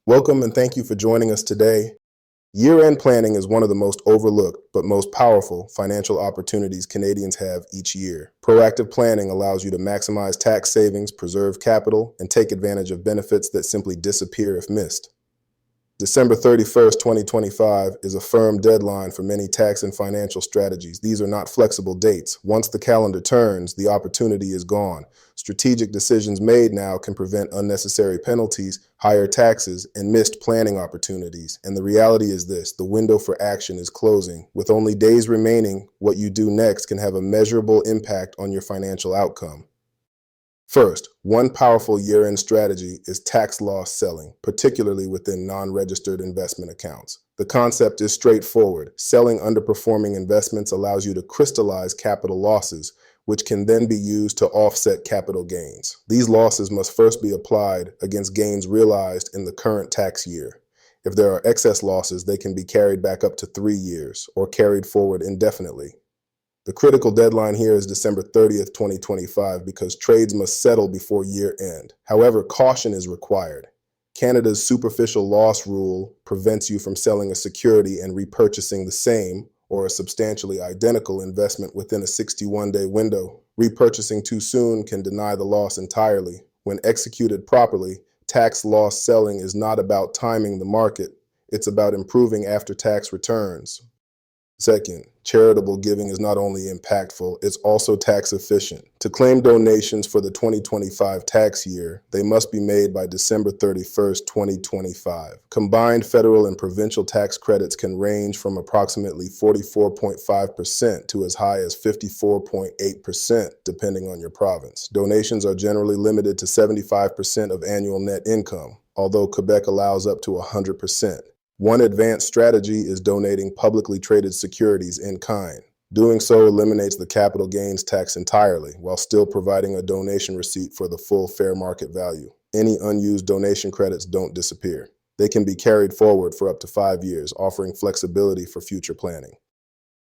Welcome and thank you for joining us today. Year-end planning is one of the most overlooked but most powerful financial opportunities Canadians have each year. Proactive planning allows you to maximize tax savings, preserve capital, and take advantage of benefits that simply disappear if missed. December 31st, 2025 is a firm deadline for many tax and financial strategies. These are not flexible dates. Once the calendar turns, the opportunity is gone. Strategic decisions made now can prevent unnecessary penalties, higher taxes, and missed planning opportunities. And the reality is this: the window for action is closing. With only days remaining, what you do next can have a measurable impact on your financial outcome. First, one powerful year-end strategy is tax loss selling, particularly within non-registered investment accounts. The concept is straightforward. Selling underperforming investments allows you to crystallize capital losses, which can then be used to offset capital gains. These losses must first be applied against gains realized in the current tax year. If there are excess losses, they can be carried back up to 3 years or carried forward indefinitely. The critical deadline here is December 30th, 2025, because trades must settle before year end. However, caution is required. Canada's superficial loss rule prevents you from selling a security and repurchasing the same or a substantially identical investment within a 61-day window. Repurchasing too soon can deny the loss entirely. When executed properly, tax loss selling is not about timing the market. It's about improving after-tax returns. Second, charitable giving is not only impactful, it's also tax efficient. To claim donations for the 2025 tax year, they must be made by December 31st, 2025. Combined federal and provincial tax credits can range from approximately 44.5% to as high as 54.8%, depending on your province. Donations are generally limited to 75% of annual net income, although Quebec allows up to 100%. One advanced strategy is donating publicly traded securities in kind. Doing so eliminates the capital gains tax entirely, while still providing a donation receipt for the full fair market value. Any unused donation credits don't disappear. They can be carried forward for up to 5 years, offering flexibility for future planning.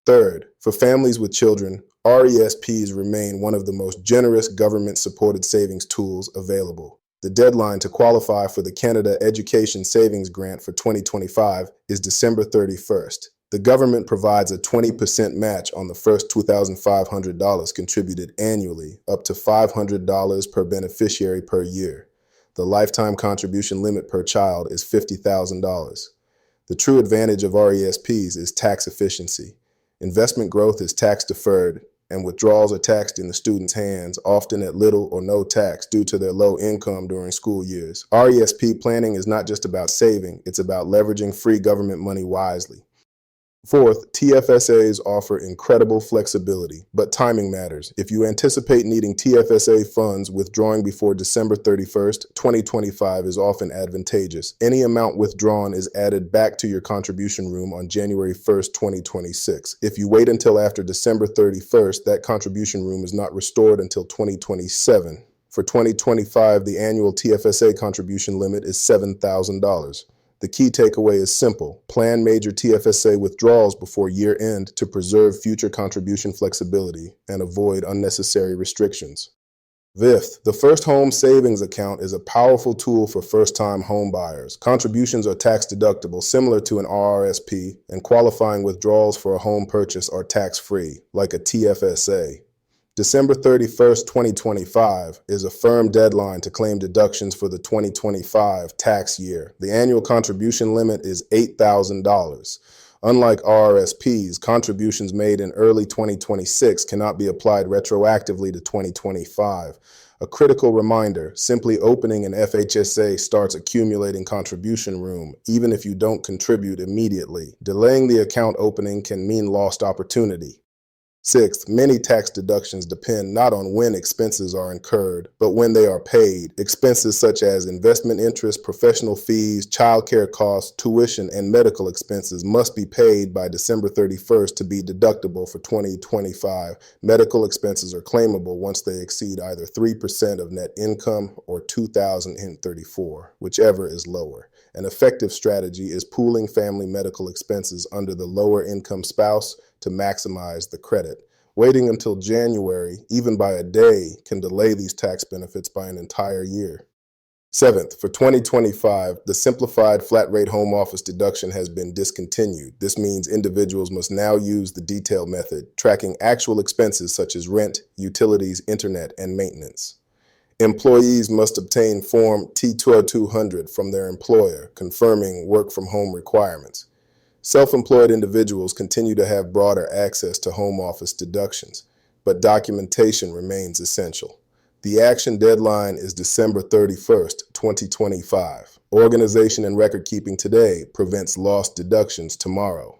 Third, for families with children, RESPs remain one of the most generous government-supported savings tools available. The deadline to qualify for the Canada Education Savings Grant for 2025 is December 31st. The government provides a 20% match on the first $2,500 contributed annually, up to $500 per beneficiary per year. The lifetime contribution limit per child is $50,000. The true advantage of RESPs is tax efficiency. Investment growth is tax deferred, and withdrawals are taxed in the student's hands, often at little or no tax due to their low income during school years. RESP planning is not just about saving, it's about leveraging free government money wisely. Fourth, TFSAs offer incredible flexibility, but timing matters. If you anticipate needing TFSA funds, withdrawing before December 31st, 2025 is often advantageous. Any amount withdrawn is added back to your contribution room on January 1st, 2026. If you wait until after December 31st, that contribution room is not restored until 2027. For 2025, the annual TFSA contribution limit is $7,000. The key takeaway is simple. Plan major TFSA withdrawals before year end to preserve future contribution flexibility and avoid unnecessary restrictions. Fifth, the First Home Savings Account is a powerful tool for first-time home buyers. Contributions are tax deductible, similar to an RRSP, and qualifying withdrawals for a home purchase are tax-free, like a TFSA. December 31st, 2025 is a firm deadline to claim deductions for the 2025 tax year. The annual contribution limit is $8,000. Unlike RRSPs, contributions made in early 2026 cannot be applied retroactively to 2025. A critical reminder: simply opening an FHSA starts accumulating contribution room, even if you don't contribute immediately. Delaying the account opening can mean lost opportunity. Sixth, many tax deductions depend not on when expenses are incurred, but when they are paid. Expenses such as investment interest, professional fees, childcare costs, tuition, and medical expenses must be paid by December 31st to be deductible for 2025. Medical expenses are claimable once they exceed either 3% of net income or $2,034, whichever is lower. An effective strategy is pooling family medical expenses under the lower income spouse to maximize the credit. Waiting until January, even by a day, can delay these tax benefits by an entire year. Seventh, for 2025, the simplified flat rate home office deduction has been discontinued. This means individuals must now use the detailed method, tracking actual expenses such as rent, utilities, internet, and maintenance. Employees must obtain Form T-12200 from their employer, confirming work from home requirements. Self-employed individuals continue to have broader access to home office deductions, but documentation remains essential. The action deadline is December 31st, 2025. Organization and record keeping today prevents lost deductions tomorrow.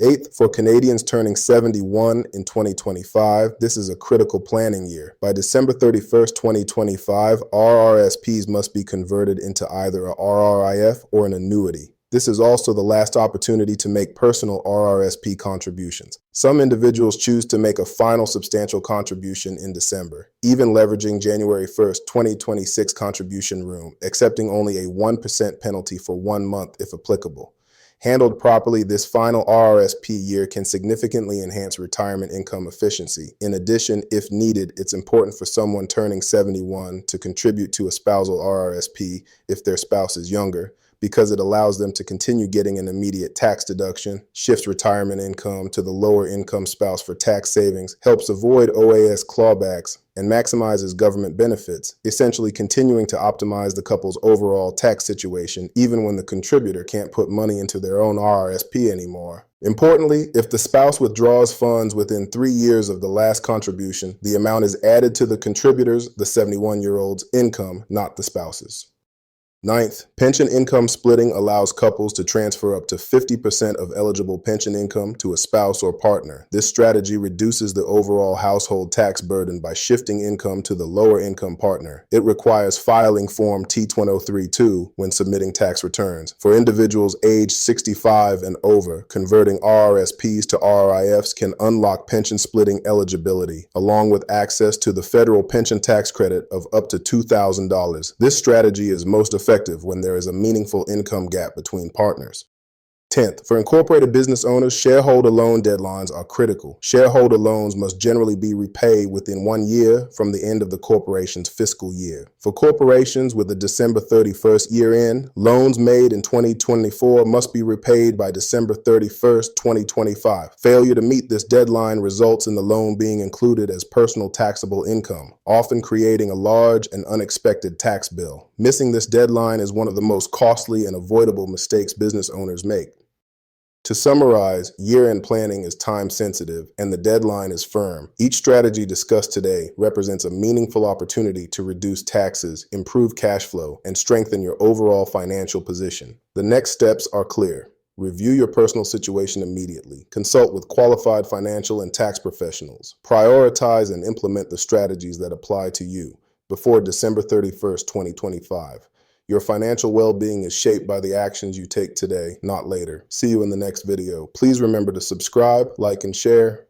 Eighth, for Canadians turning 71 in 2025, this is a critical planning year. By December 31st, 2025, RRSPs must be converted into either a RRIF or an annuity. This is also the last opportunity to make personal RRSP contributions. Some individuals choose to make a final substantial contribution in December, even leveraging January 1st, 2026 contribution room, accepting only a 1% penalty for 1 month if applicable. Handled properly, this final RRSP year can significantly enhance retirement income efficiency. In addition, if needed, it's important for someone turning 71 to contribute to a spousal RRSP if their spouse is younger, because it allows them to continue getting an immediate tax deduction, shifts retirement income to the lower income spouse for tax savings, helps avoid OAS clawbacks, and maximizes government benefits, essentially continuing to optimize the couple's overall tax situation even when the contributor can't put money into their own RRSP anymore. Importantly, if the spouse withdraws funds within 3 years of the last contribution, the amount is added to the contributor's, the 71-year-old's, income, not the spouse's. Ninth, pension income splitting allows couples to transfer up to 50% of eligible pension income to a spouse or partner. This strategy reduces the overall household tax burden by shifting income to the lower income partner. It requires filing Form T-1032 when submitting tax returns. For individuals aged 65 and over, converting RRSPs to RRIFs can unlock pension splitting eligibility, along with access to the federal pension tax credit of up to $2,000. This strategy is most effective when there is a meaningful income gap between partners. 10th, for incorporated business owners, shareholder loan deadlines are critical. Shareholder loans must generally be repaid within 1 year from the end of the corporation's fiscal year. For corporations with a December 31st year-end, loans made in 2024 must be repaid by December 31st, 2025. Failure to meet this deadline results in the loan being included as personal taxable income, often creating a large and unexpected tax bill. Missing this deadline is one of the most costly and avoidable mistakes business owners make. To summarize, year-end planning is time-sensitive and the deadline is firm. Each strategy discussed today represents a meaningful opportunity to reduce taxes, improve cash flow, and strengthen your overall financial position. The next steps are clear. Review your personal situation immediately. Consult with qualified financial and tax professionals. Prioritize and implement the strategies that apply to you before December 31st, 2025. Your financial well-being is shaped by the actions you take today, not later. See you in the next video. Please remember to subscribe, like, and share.